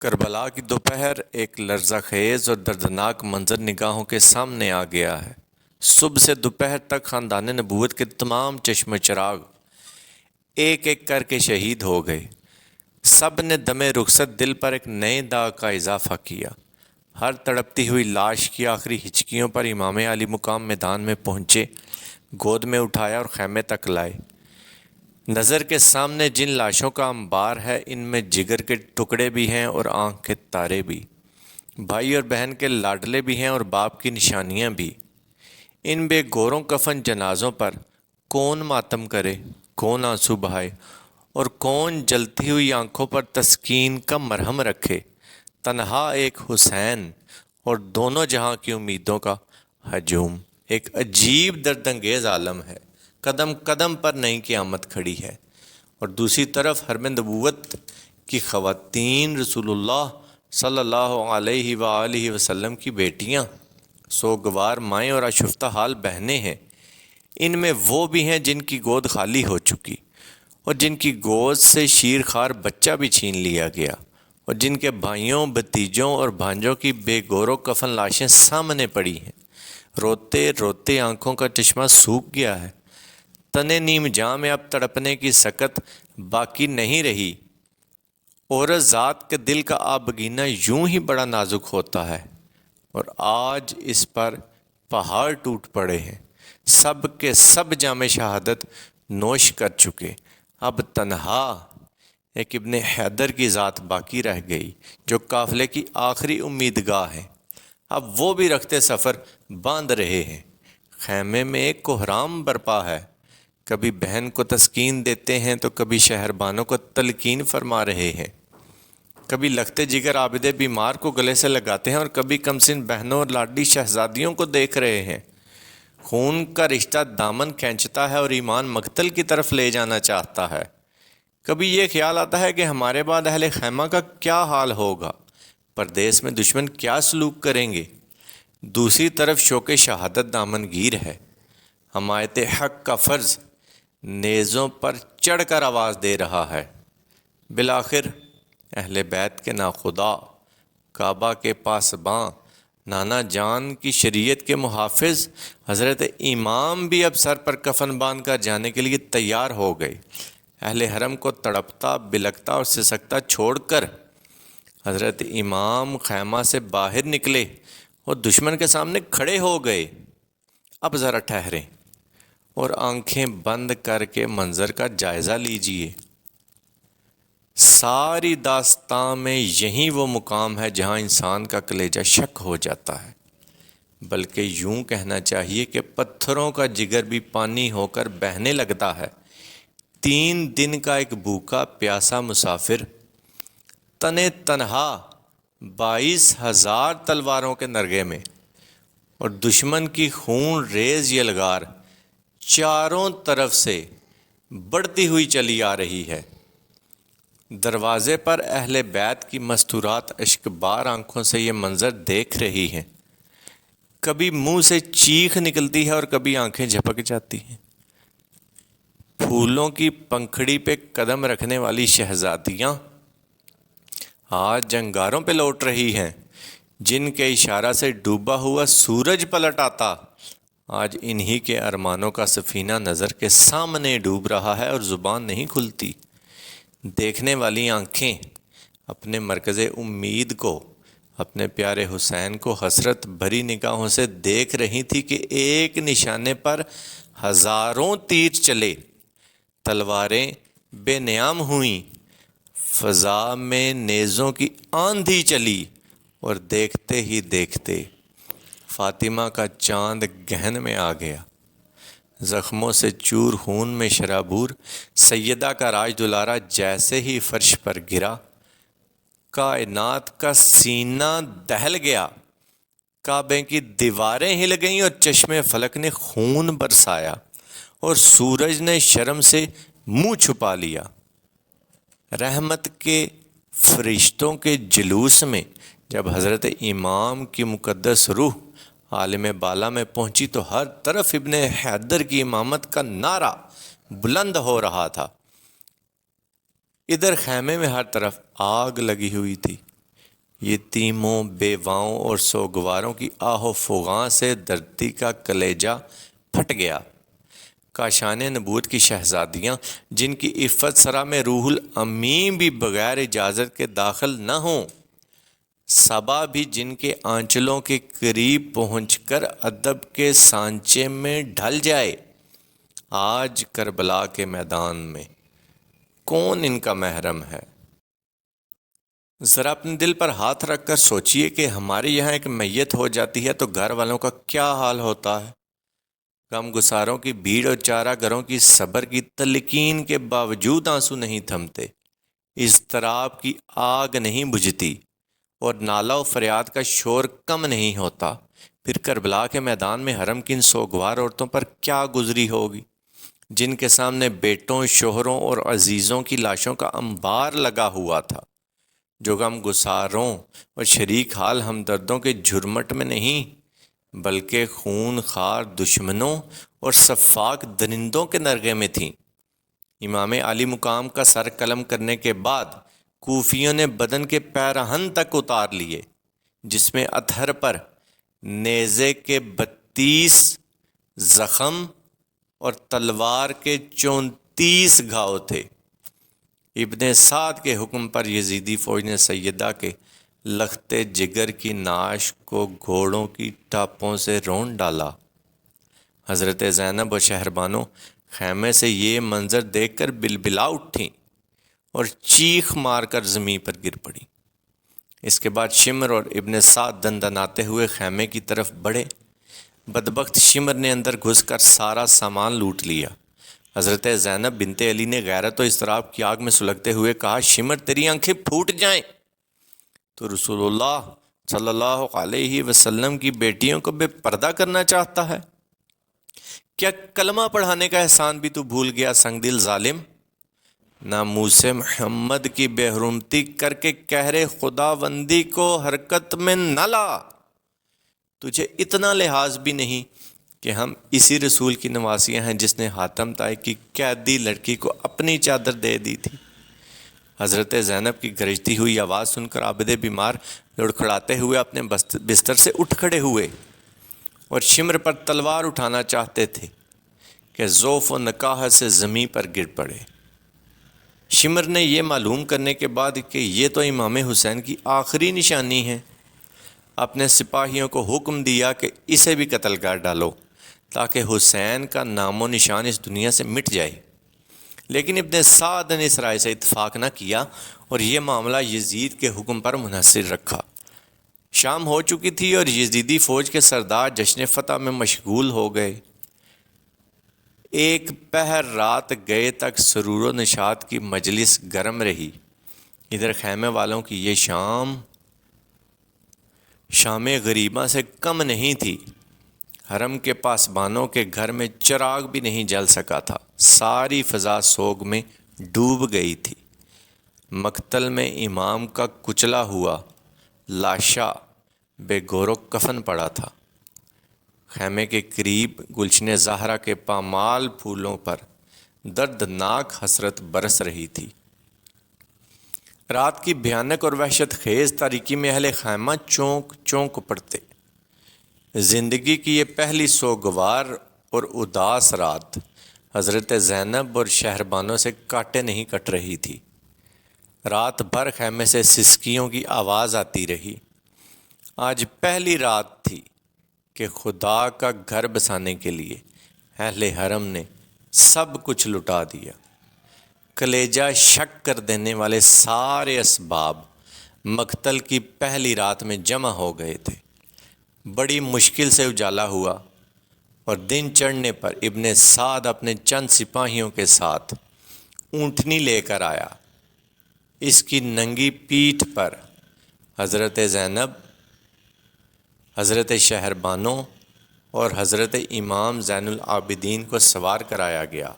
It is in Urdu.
کربلا کی دوپہر ایک لرزہ خیز اور دردناک منظر نگاہوں کے سامنے آ گیا ہے۔ صبح سے دوپہر تک خاندان نبوت کے تمام چشم چراغ ایک ایک کر کے شہید ہو گئے۔ سب نے دم رخصت دل پر ایک نئے داغ کا اضافہ کیا۔ ہر تڑپتی ہوئی لاش کی آخری ہچکیوں پر امام علی مقام میدان میں پہنچے، گود میں اٹھایا اور خیمے تک لائے۔ نظر کے سامنے جن لاشوں کا انبار ہے، ان میں جگر کے ٹکڑے بھی ہیں اور آنکھ کے تارے بھی، بھائی اور بہن کے لاڈلے بھی ہیں اور باپ کی نشانیاں بھی۔ ان بے گوروں کفن جنازوں پر کون ماتم کرے، کون آنسو بہائے اور کون جلتی ہوئی آنکھوں پر تسکین کا مرہم رکھے۔ تنہا ایک حسین اور دونوں جہاں کی امیدوں کا ہجوم ایک عجیب دردانگیز عالم ہے۔ قدم قدم پر نئی قیامت کھڑی ہے، اور دوسری طرف حرم نبوت کی خواتین، رسول اللہ صلی اللہ علیہ وآلہ وسلم کی بیٹیاں، سوگوار مائیں اور آشفتہ حال بہنیں ہیں۔ ان میں وہ بھی ہیں جن کی گود خالی ہو چکی اور جن کی گود سے شیر خوار بچہ بھی چھین لیا گیا، اور جن کے بھائیوں، بھتیجوں اور بھانجوں کی بے گور و کفن لاشیں سامنے پڑی ہیں۔ روتے روتے آنکھوں کا چشمہ سوکھ گیا ہے۔ تنے نیم جاں میں اب تڑپنے کی سکت باقی نہیں رہی۔ عورت ذات کے دل کا آبگینہ یوں ہی بڑا نازک ہوتا ہے، اور آج اس پر پہاڑ ٹوٹ پڑے ہیں۔ سب کے سب جام شہادت نوش کر چکے، اب تنہا ایک ابن حیدر کی ذات باقی رہ گئی، جو قافلے کی آخری امیدگاہ ہے۔ اب وہ بھی رخت سفر باندھ رہے ہیں۔ خیمے میں ایک کوہرام برپا ہے، کبھی بہن کو تسکین دیتے ہیں تو کبھی شہربانوں کو تلقین فرما رہے ہیں، کبھی لختے جگر عابد بیمار کو گلے سے لگاتے ہیں اور کبھی کمسن بہنوں اور لاڈلی شہزادیوں کو دیکھ رہے ہیں۔ خون کا رشتہ دامن کھینچتا ہے اور ایمان مقتل کی طرف لے جانا چاہتا ہے۔ کبھی یہ خیال آتا ہے کہ ہمارے بعد اہل خیمہ کا کیا حال ہوگا، پردیس میں دشمن کیا سلوک کریں گے۔ دوسری طرف شوق شہادت دامن گیر ہے۔ حمایت حق کا فرض نیزوں پر چڑھ کر آواز دے رہا ہے۔ بالآخر اہل بیت کے ناخدا، کعبہ کے پاسباں، نانا جان کی شریعت کے محافظ حضرت امام بھی اب سر پر کفن باندھ کر جانے کے لیے تیار ہو گئے۔ اہل حرم کو تڑپتا، بلکتا اور سسکتا چھوڑ کر حضرت امام خیمہ سے باہر نکلے اور دشمن کے سامنے کھڑے ہو گئے۔ اب ذرا ٹھہریں اور آنکھیں بند کر کے منظر کا جائزہ لیجئے۔ ساری داستان میں یہی وہ مقام ہے جہاں انسان کا کلیجہ شک ہو جاتا ہے، بلکہ یوں کہنا چاہیے کہ پتھروں کا جگر بھی پانی ہو کر بہنے لگتا ہے۔ 3 دن کا ایک بھوکا پیاسا مسافر تنے تنہا 22,000 تلواروں کے نرغے میں، اور دشمن کی خون ریز یلغار چاروں طرف سے بڑھتی ہوئی چلی آ رہی ہے۔ دروازے پر اہل بیت کی مستورات اشکبار آنکھوں سے یہ منظر دیکھ رہی ہیں۔ کبھی منہ سے چیخ نکلتی ہے اور کبھی آنکھیں جھپک جاتی ہیں۔ پھولوں کی پنکھڑی پہ قدم رکھنے والی شہزادیاں آج جنگاروں پہ لوٹ رہی ہیں۔ جن کے اشارہ سے ڈوبا ہوا سورج پلٹ آتا، آج انہی کے ارمانوں کا سفینہ نظر کے سامنے ڈوب رہا ہے اور زبان نہیں کھلتی۔ دیکھنے والی آنکھیں اپنے مرکز امید کو، اپنے پیارے حسین کو حسرت بھری نگاہوں سے دیکھ رہی تھی کہ ایک نشانے پر ہزاروں تیر چلے، تلواریں بے نیام ہوئیں، فضا میں نیزوں کی آندھی چلی، اور دیکھتے ہی دیکھتے فاطمہ کا چاند گہن میں آ گیا۔ زخموں سے چور، خون میں شرابور سیدہ کا راج دلارا جیسے ہی فرش پر گرا، کائنات کا سینہ دہل گیا، کعبے کی دیواریں ہل گئیں اور چشمے فلک نے خون برسایا، اور سورج نے شرم سے منہ چھپا لیا۔ رحمت کے فرشتوں کے جلوس میں جب حضرت امام کی مقدس روح عالم بالا میں پہنچی تو ہر طرف ابن حیدر کی امامت کا نعرہ بلند ہو رہا تھا۔ ادھر خیمے میں ہر طرف آگ لگی ہوئی تھی، یتیموں، بیواؤں اور سوگواروں کی آہ و فغاں سے دھرتی کا کلیجہ پھٹ گیا۔ کاشان نبوت کی شہزادیاں جن کی عفت سرا میں روح الامین بھی بغیر اجازت کے داخل نہ ہوں، صبا بھی جن کے آنچلوں کے قریب پہنچ کر ادب کے سانچے میں ڈھل جائے، آج کربلا کے میدان میں کون ان کا محرم ہے؟ ذرا اپنے دل پر ہاتھ رکھ کر سوچئے کہ ہمارے یہاں ایک میت ہو جاتی ہے تو گھر والوں کا کیا حال ہوتا ہے۔ غم گساروں کی بھیڑ اور چارہ گروں کی صبر کی تلقین کے باوجود آنسو نہیں تھمتے، اضطراب کی آگ نہیں بجھتی، اور نالہ و فریاد کا شور کم نہیں ہوتا، پھر کربلا کے میدان میں حرم کی ان سوگوار عورتوں پر کیا گزری ہوگی جن کے سامنے بیٹوں، شوہروں اور عزیزوں کی لاشوں کا انبار لگا ہوا تھا، جو غم گساروں اور شریک حال ہمدردوں کے جھرمٹ میں نہیں بلکہ خون خوار دشمنوں اور سفاک درندوں کے نرغے میں تھیں۔ امام عالی مقام کا سر قلم کرنے کے بعد کوفیوں نے بدن کے پیرہن تک اتار لیے، جس میں اطہر پر نیزے کے 32 زخم اور تلوار کے 34 گھاؤ تھے۔ ابن سعد کے حکم پر یزیدی فوج نے سیدہ کے لختے جگر کی نعش کو گھوڑوں کی ٹاپوں سے رون ڈالا۔ حضرت زینب و شہربانو خیمے سے یہ منظر دیکھ کر بلبلا اٹھیں اور چیخ مار کر زمین پر گر پڑیں۔ اس کے بعد شمر اور ابن سعد دندناتے ہوئے خیمے کی طرف بڑھے۔ بدبخت شمر نے اندر گھس کر سارا سامان لوٹ لیا۔ حضرت زینب بنت علی نے غیرت و اضطراب کی آگ میں سلگتے ہوئے کہا، شمر تیری آنکھیں پھوٹ جائیں تو رسول اللہ صلی اللہ علیہ وسلم کی بیٹیوں کو بے پردہ کرنا چاہتا ہے؟ کیا کلمہ پڑھانے کا احسان بھی تو بھول گیا سنگ دل ظالم؟ ناموس محمد کی بے حرمتی کر کے قہر خداوندی کو حرکت میں نہ لا۔ تجھے اتنا لحاظ بھی نہیں کہ ہم اسی رسول کی نواسیاں ہیں جس نے حاتم طائی کی قیدی لڑکی کو اپنی چادر دے دی تھی۔ حضرت زینب کی گرجتی ہوئی آواز سن کر عابد بیمار لڑکھڑاتے ہوئے اپنے بستر سے اٹھ کھڑے ہوئے اور شمر پر تلوار اٹھانا چاہتے تھے کہ ضعف و نکاحت سے زمین پر گر پڑے۔ شمر نے یہ معلوم کرنے کے بعد کہ یہ تو امام حسین کی آخری نشانی ہے، اپنے سپاہیوں کو حکم دیا کہ اسے بھی قتل کر ڈالو تاکہ حسین کا نام و نشان اس دنیا سے مٹ جائے۔ لیکن ابن سعد نے اس رائے سے اتفاق نہ کیا اور یہ معاملہ یزید کے حکم پر منحصر رکھا۔ شام ہو چکی تھی اور یزیدی فوج کے سردار جشن فتح میں مشغول ہو گئے۔ ایک پہر رات گئے تک سرور و نشاط کی مجلس گرم رہی۔ ادھر خیمے والوں کی یہ شام غریباں سے کم نہیں تھی۔ حرم کے پاسبانوں کے گھر میں چراغ بھی نہیں جل سکا تھا، ساری فضا سوگ میں ڈوب گئی تھی۔ مقتل میں امام کا کچلا ہوا لاشا بے گور و کفن پڑا تھا۔ خیمے کے قریب گلشن زہرا کے پامال پھولوں پر دردناک حسرت برس رہی تھی۔ رات کی بھیانک اور وحشت خیز تاریکی میں اہل خیمہ چونک چونک پڑتے۔ زندگی کی یہ پہلی سوگوار اور اداس رات حضرت زینب اور شہربانوں سے کاٹے نہیں کٹ رہی تھی۔ رات بھر خیمے سے سسکیوں کی آواز آتی رہی۔ آج پہلی رات تھی کہ خدا کا گھر بسانے کے لیے اہل حرم نے سب کچھ لٹا دیا۔ کلیجہ شک کر دینے والے سارے اسباب مقتل کی پہلی رات میں جمع ہو گئے تھے۔ بڑی مشکل سے اجالا ہوا اور دن چڑھنے پر ابن سعد اپنے چند سپاہیوں کے ساتھ اونٹنی لے کر آیا۔ اس کی ننگی پیٹھ پر حضرت زینب، حضرت شہربانو اور حضرت امام زین العابدین کو سوار کرایا گیا۔